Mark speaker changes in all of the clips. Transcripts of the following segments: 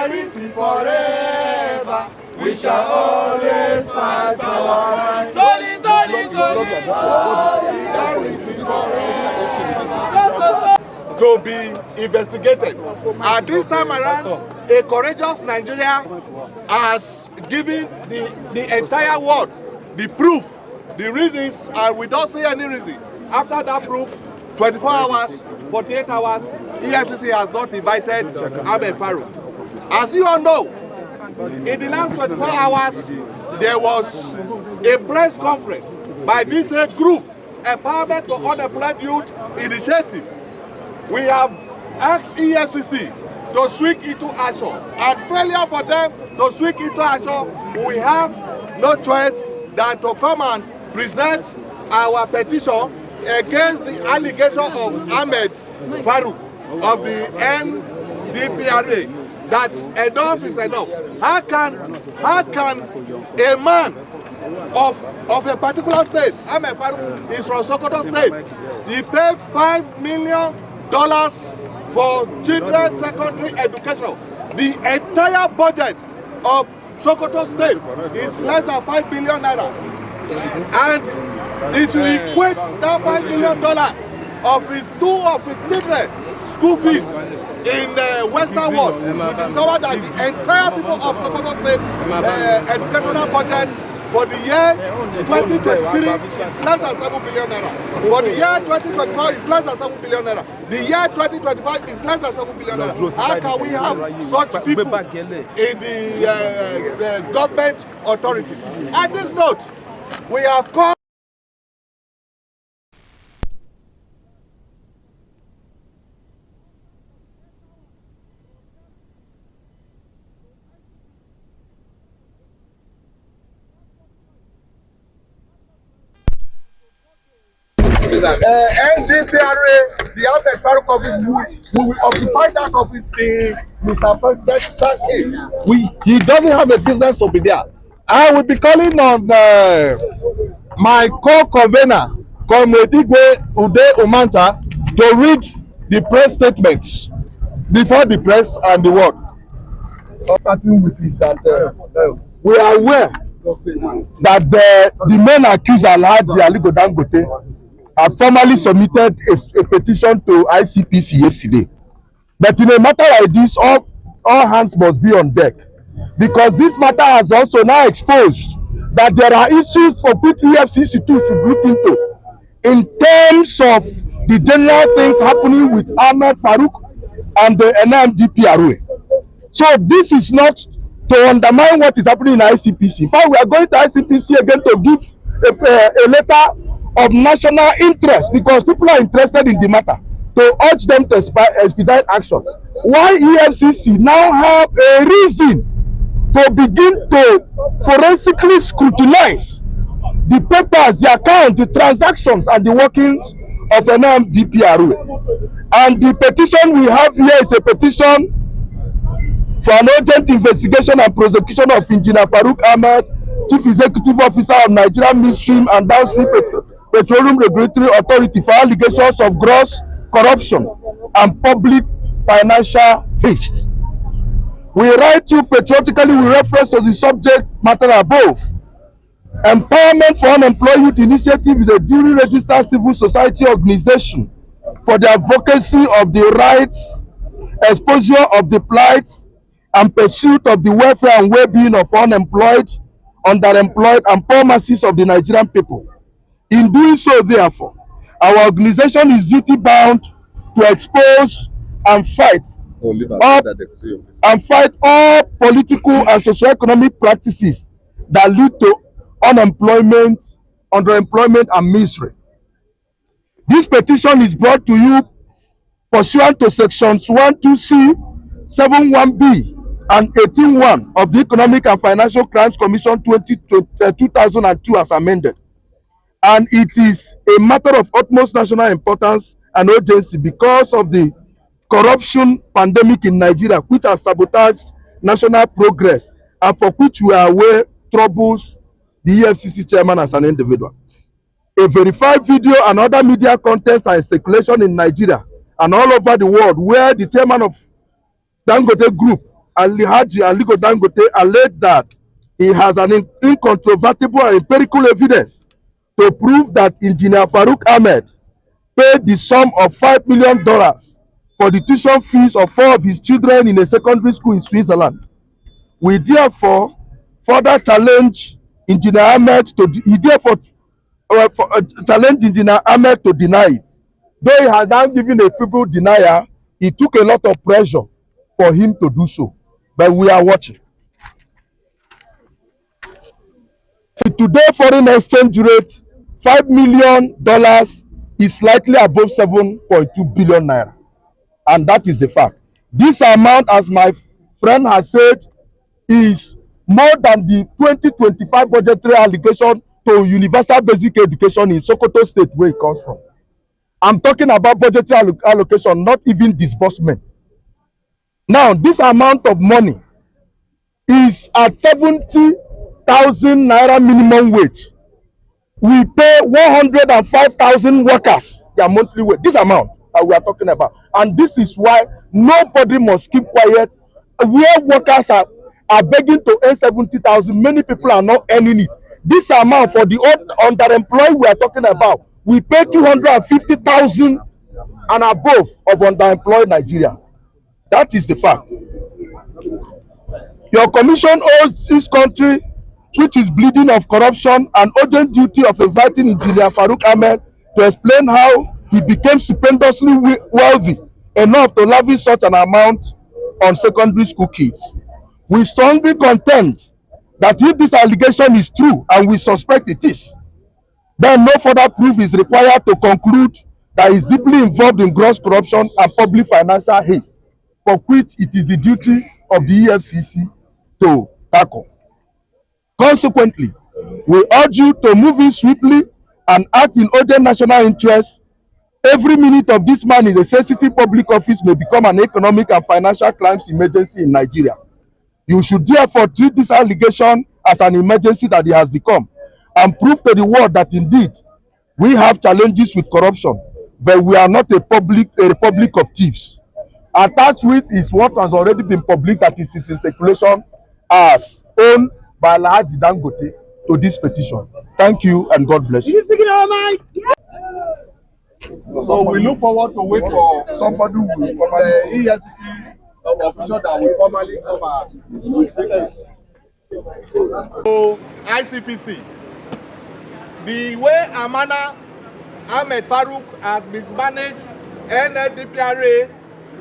Speaker 1: solidarity forever. We shall always fight for our rights. Solidarity forever. To be investigated. At this time around, a courageous Nigeria has given the entire world the proof, the reasons, and we don't see any reason. After that proof, 24 hours, 48 hours, EFCC has not invited Farouk. As you all know, in the last 24 hours, there was a press conference by this group, Empowerment for Unemployed Youth Initiative. We have asked EFCC to swing into action, and failure for them to swing into action, we have no choice than to come and present our petition against the allegation of Farouk of the NDPRA that enough is enough. How can a man of a particular state, Farouk is from Sokoto State, he paid $5 million for children's secondary education. The entire budget of Sokoto State is less than $5 billion naira. And if you equate that $5 million of his children school fees in the Western world, we discover that the entire people of Sokoto State educational budget for the year 2023 is less than 7 billion naira. For the year 2024 is less than 7 billion naira. The year 2025 is less than 7 billion naira. How can we have such people in the government authorities? At this note, we have come. NDPRA, the Farouk office, we will occupy that office in Mr. President. He doesn't have a business to be there. I will be calling on my co-convener, Prof.Mgbeke Ude Umanta, to read the press statements before the press and the world. Starting with this, that we are aware that the main accuser, Alhaji Aliko Dangote, have formally submitted a petition to ICPC yesterday. But in a matter like this, all hands must be on deck, because this matter has also now exposed that there are issues for which EFCC too should look into in terms of the general things happening with Farouk and the NDPRA. So this is not to undermine what is happening in ICPC. In fact, we are going to ICPC again to give a letter of national interest, because people are interested in the matter, to urge them to expedite action. Why EFCC now have a reason to begin to forensically scrutinize the papers, the accounts, the transactions, and the workings of NDPRA. And the petition we have here is a petition for an urgent investigation and prosecution of Engineer Farouk Ahmed, Chief Executive Officer of Nigerian Midstream and Downstream Petroleum Regulatory Authority, for allegations of gross corruption and public financial haste. We write you patriotically with reference to the subject matter above. Empowerment for Unemployed Youth Initiative is a duly registered civil society organization for the advocacy of the rights, exposure of the plights, and pursuit of the welfare and well-being of unemployed, underemployed, and poor masses of the Nigerian people. In doing so, therefore, our organization is duty-bound to expose and fight all political and socio-economic practices that lead to unemployment, underemployment, and misery. This petition is brought to you pursuant to sections 12C, 71B, and 18(1) of the Economic and Financial Crimes Commission 2002 as amended. And it is a matter of utmost national importance and urgency because of the corruption pandemic in Nigeria, which has sabotaged national progress and for which we are aware troubles the EFCC chairman as an individual. A verified video and other media contents are in circulation in Nigeria and all over the world, where the chairman of Dangote Group Alhaji Aliko Dangote alleged that he has an incontrovertible and empirical evidence to prove that Engineer Farouk Ahmed paid the sum of $5 million for the tuition fees of 4 of his children in a secondary school in Switzerland. We therefore further challenge Engineer Ahmed to challenge Engineer Ahmed to deny it. Though he has now given a feeble denial, it took a lot of pressure for him to do so. But we are watching. Today, foreign exchange rate, $5 million is slightly above 7.2 billion naira. And that is the fact. This amount, as my friend has said, is more than the 2025 budgetary allocation to universal basic education in Sokoto State, where it comes from. I'm talking about budgetary allocation, not even disbursement. Now, this amount of money is at 70,000 naira minimum wage. We pay 105,000 workers their monthly wage. This amount that we are talking about. And this is why nobody must keep quiet. Where workers are begging to earn 70,000, many people are not earning it. This amount for the underemployed we are talking about, we pay 250,000 and above of underemployed Nigeria. That is the fact. Your commission owes this country, which is bleeding of corruption, an urgent duty of inviting Engineer Farouk Ahmed to explain how he became stupendously wealthy enough to lavish such an amount on secondary school kids. We strongly contend that if this allegation is true, and we suspect it is, then no further proof is required to conclude that he is deeply involved in gross corruption and public financial haste, for which it is the duty of the EFCC to tackle. Consequently, we urge you to move in swiftly and act in urgent national interest. Every minute of this man in a sensitive public office may become an economic and financial crimes emergency in Nigeria. You should therefore treat this allegation as an emergency that it has become, and prove to the world that indeed we have challenges with corruption, but we are not a republic of thieves. Attached with is what has already been public, that is in circulation as owned by Alhaji Dangote to this petition. Thank you and God bless you.
Speaker 2: So we look forward to wait for somebody who will formally EFCC official that will formally cover. So ICPC, the way Amana Ahmed Farouk has mismanaged NLDPRA,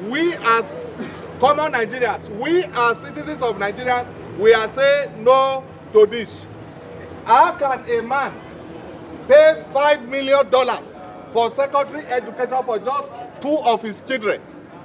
Speaker 2: we as common Nigerians, we as citizens of Nigeria, we are saying no to this. How can a man pay $5 million for secondary education for just 2 of his children?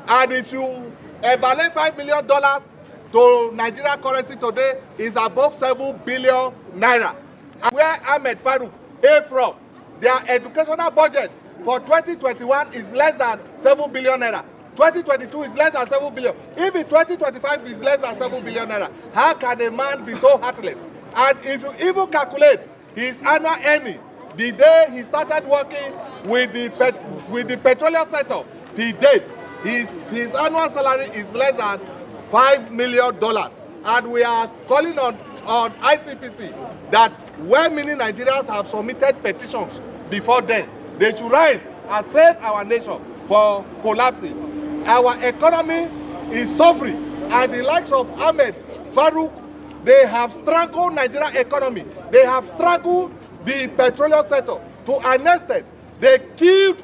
Speaker 2: And if you evaluate $5 million to Nigerian currency today, is above 7 billion naira. And where Ahmed Farouk came from, their educational budget for 2021 is less than 7 billion naira. 2022 is less than 7 billion. Even 2025 is less than 7 billion naira. How can a man be so heartless? And if you even calculate his annual earning, the day he started working with the petroleum sector, the date, his annual salary is less than $5 million. And we are calling on ICPC that when many Nigerians have submitted petitions before then, they should rise and save our nation for collapsing. Our economy is suffering, and the likes of Ahmed Farouk, they have strangled Nigerian economy. They have strangled the petroleum sector to an extent. They killed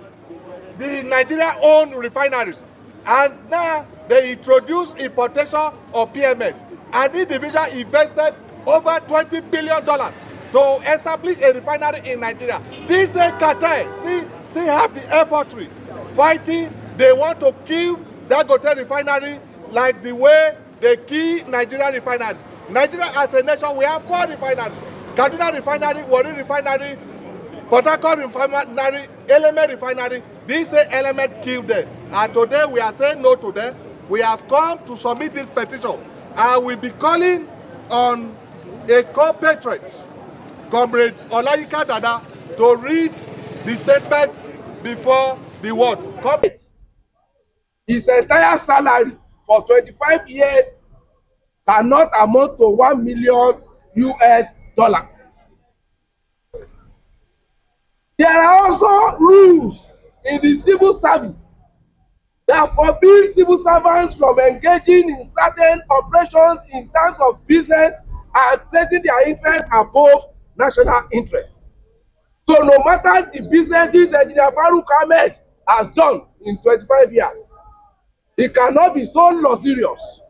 Speaker 2: the Nigeria-owned refineries, and now they introduce importation of PMS. An individual invested over $20 billion to establish a refinery in Nigeria. This cartel still have the infantry fighting. They want to kill Dangote refinery like the way they kill Nigeria refineries. Nigeria as a nation, we have 4 refineries. Kaduna refinery, Warri refinery, Port Harcourt refinery, Element refinery. This Element killed them. And today we are saying no to them. We have come to submit this petition. And we'll be calling on a compatriot, Comrade Olayinka Dada, to read the statement before the world.
Speaker 3: His entire salary for 25 years cannot amount to $1 million. There are also rules in the civil service that forbid civil servants from engaging in certain operations in terms of business and placing their interests above national interest. So no matter the businesses Engineer Farouk Ahmed has done in 25 years, he cannot be so luxurious,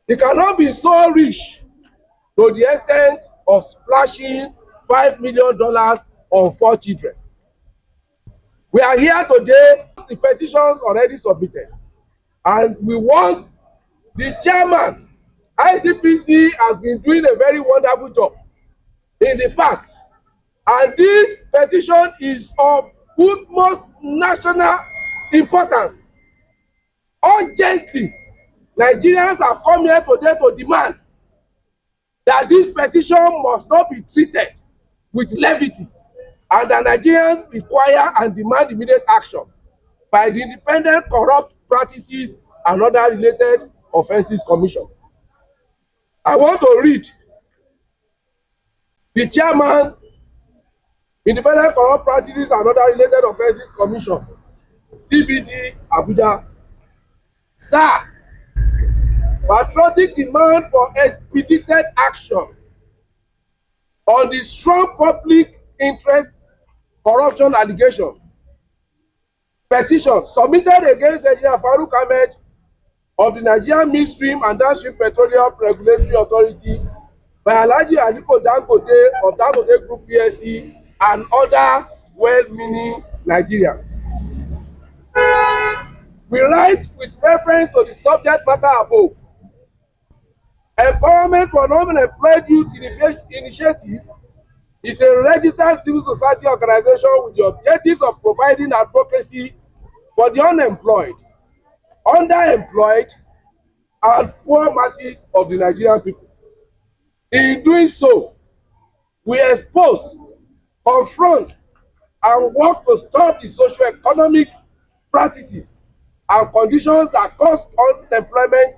Speaker 3: he cannot be so rich to the extent of splashing $5 million on 4 children. We are here today, the petitions already submitted, and we want the chairman. ICPC has been doing a very wonderful job in the past, and this petition is of utmost national importance. Urgently, Nigerians have come here today to demand that this petition must not be treated with levity, and that Nigerians require and demand immediate action by the Independent Corrupt Practices and Other Related Offences Commission. I want to read the chairman, Independent Corrupt Practices and Other Related Offences Commission, CBD, Abuja. Sir, patriotic demand for expedited action on the strong public interest corruption allegation petition submitted against Engineer Farouk Ahmed of the Nigerian Midstream and Downstream Petroleum Regulatory Authority by Alhaji Aliko Dangote of Dangote Group PLC and other well-meaning Nigerians. We write with reference to the subject matter above. Empowerment for Non-Employed Youth Initiative is a registered civil society organization with the objectives of providing advocacy for the unemployed, underemployed, and poor masses of the Nigerian people. In doing so, we expose, confront, and work to stop the socio-economic practices and conditions that cause unemployment,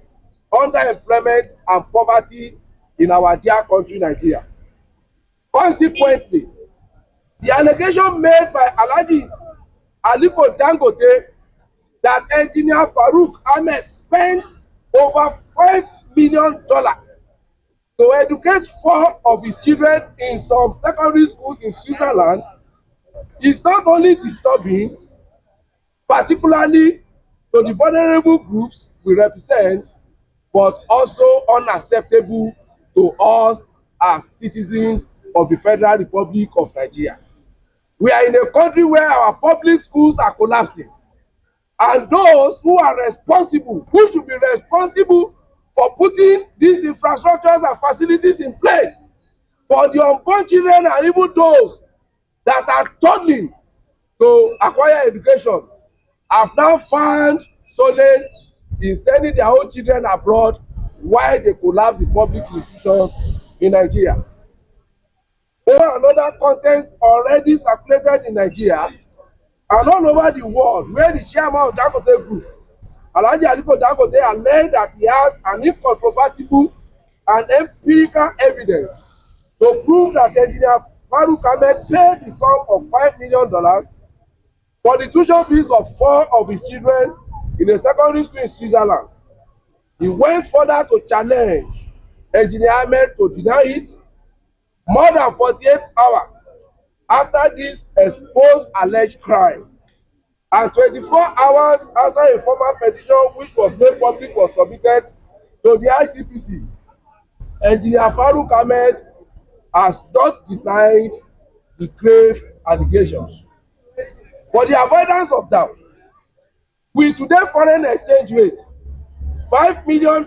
Speaker 3: underemployment, and poverty in our dear country, Nigeria. Consequently, the allegation made by Alhaji Aliko Dangote that Engineer Farouk Ahmed spent over $5 million to educate 4 of his children in some secondary schools in Switzerland is not only disturbing, particularly to the vulnerable groups we represent, but also unacceptable to us as citizens of the Federal Republic of Nigeria. We are in a country where our public schools are collapsing, and those who are responsible, who should be responsible for putting these infrastructures and facilities in place for the unborn children and even those that are toddling to acquire education, have now found solace in sending their own children abroad while they collapse the public institutions in Nigeria. Over and other contents already circulated in Nigeria and all over the world, where the chairman of Dangote Group, Alhaji Aliko Dangote, alleged that he has an incontrovertible and empirical evidence to prove that Engineer Farouk Ahmed paid the sum of $5 million for the tuition fees of 4 of his children in a secondary school in Switzerland. He went further to challenge Engineer Ahmed to deny it more than 48 hours after this exposed alleged crime, and 24 hours after a formal petition which was made public was submitted to the ICPC. Engineer Farouk Ahmed has not denied the grave allegations. For the avoidance of doubt, with today's foreign exchange rate, $5 million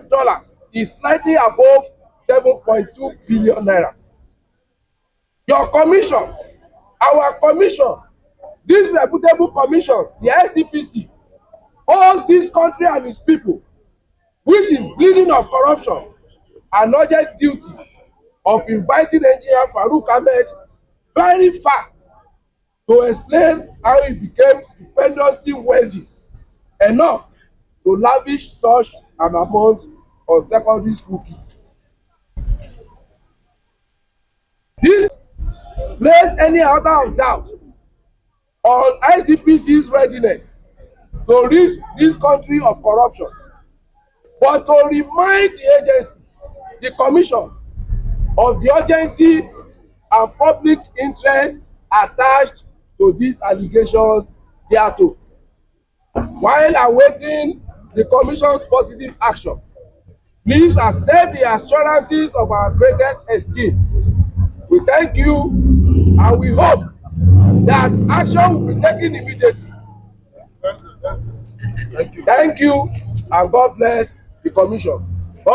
Speaker 3: is slightly above 7.2 billion naira. Your commission, our commission, this reputable commission, the ICPC, owes this country and its people, which is bleeding of corruption, an urgent duty of inviting Engineer Farouk Ahmed very fast to explain how he became stupendously wealthy enough to lavish such an amount on secondary school kids. This place any iota of doubt on ICPC's readiness to rid this country of corruption, but to remind the agency, the commission, of the urgency and public interest attached to these allegations thereto. While awaiting the commission's positive action, please accept the assurances of our greatest esteem. We thank you and we hope that action will be taken immediately. Thank you and God bless the commission.